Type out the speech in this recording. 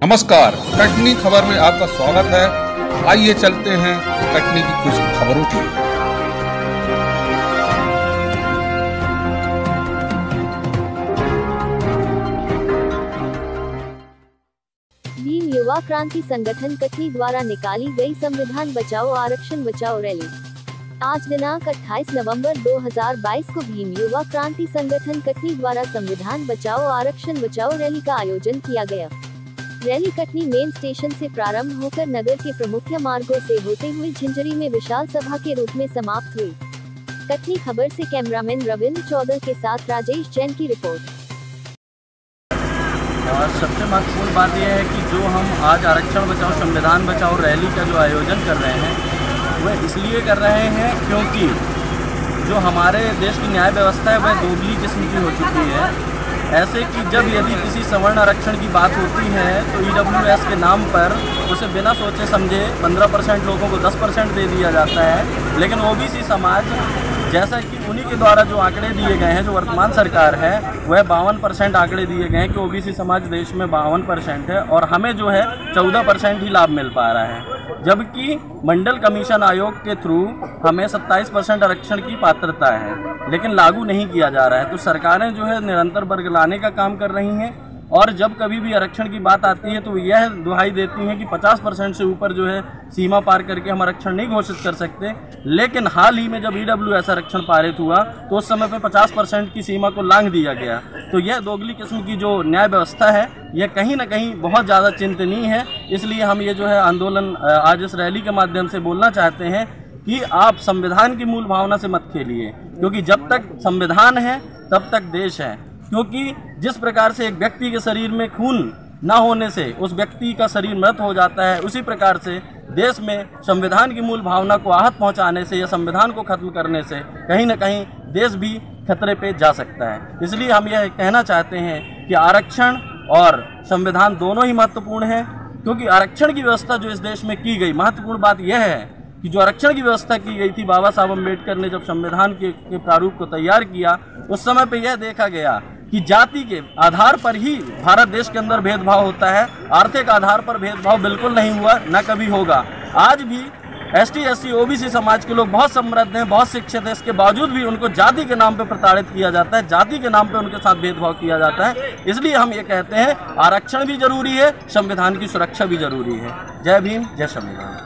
नमस्कार, कटनी खबर में आपका स्वागत है। आइए चलते हैं कटनी की कुछ खबरों की। भीम युवा क्रांति संगठन कटनी द्वारा निकाली गई संविधान बचाओ आरक्षण बचाओ रैली। आज दिनांक 28 नवंबर 2022 को भीम युवा क्रांति संगठन कटनी द्वारा संविधान बचाओ आरक्षण बचाओ रैली का आयोजन किया गया। रैली कटनी मेन स्टेशन से प्रारंभ होकर नगर के प्रमुख मार्गों से होते हुए झिंझरी में विशाल सभा के रूप में समाप्त हुई। कटनी खबर से कैमरामैन रविंद्र चौधरी के साथ राजेश जैन की रिपोर्ट। और सबसे महत्वपूर्ण बात यह है कि जो हम आज आरक्षण बचाओ संविधान बचाओ रैली का जो आयोजन कर रहे हैं वह इसलिए कर रहे हैं क्योंकि जो हमारे देश की न्याय व्यवस्था है वह दोगली किस्म की हो चुकी है। ऐसे कि जब यदि किसी सवर्ण आरक्षण की बात होती है तो EWS के नाम पर उसे बिना सोचे समझे 15% लोगों को 10% दे दिया जाता है, लेकिन OBC समाज जैसा कि उन्हीं के द्वारा जो आंकड़े दिए गए हैं, जो वर्तमान सरकार है वह 52% आंकड़े दिए गए हैं कि OBC समाज देश में 52% है और हमें जो है 14% ही लाभ मिल पा रहा है, जबकि मंडल कमीशन आयोग के थ्रू हमें 27% आरक्षण की पात्रता है, लेकिन लागू नहीं किया जा रहा है। तो सरकारें जो है निरंतर बरगलाने का काम कर रही हैं और जब कभी भी आरक्षण की बात आती है तो यह दुहाई देती हैं कि 50% से ऊपर जो है सीमा पार करके हम आरक्षण नहीं घोषित कर सकते। लेकिन हाल ही में जब EWS आरक्षण पारित हुआ तो उस समय पे 50% की सीमा को लांघ दिया गया। तो यह दोगली किस्म की जो न्याय व्यवस्था है यह कहीं ना कहीं बहुत ज़्यादा चिंतनीय है। इसलिए हम ये जो है आंदोलन आज इस रैली के माध्यम से बोलना चाहते हैं कि आप संविधान की मूल भावना से मत खेलिए, क्योंकि जब तक संविधान है तब तक देश है। क्योंकि जिस प्रकार से एक व्यक्ति के शरीर में खून न होने से उस व्यक्ति का शरीर मृत हो जाता है, उसी प्रकार से देश में संविधान की मूल भावना को आहत पहुंचाने से या संविधान को खत्म करने से कहीं न कहीं देश भी खतरे पे जा सकता है। इसलिए हम यह कहना चाहते हैं कि आरक्षण और संविधान दोनों ही महत्वपूर्ण हैं, क्योंकि आरक्षण की व्यवस्था जो इस देश में की गई, महत्वपूर्ण बात यह है कि जो आरक्षण की व्यवस्था की गई थी, बाबा साहब अम्बेडकर ने जब संविधान के प्रारूप को तैयार किया उस समय पे यह देखा गया कि जाति के आधार पर ही भारत देश के अंदर भेदभाव होता है, आर्थिक आधार पर भेदभाव बिल्कुल नहीं हुआ, न कभी होगा। आज भी ST SC OBC समाज के लोग बहुत समृद्ध हैं, बहुत शिक्षित हैं, इसके बावजूद भी उनको जाति के नाम पे प्रताड़ित किया जाता है, जाति के नाम पे उनके साथ भेदभाव किया जाता है। इसलिए हम ये कहते हैं आरक्षण भी जरूरी है, संविधान की सुरक्षा भी जरूरी है। जय भीम, जय संविधान।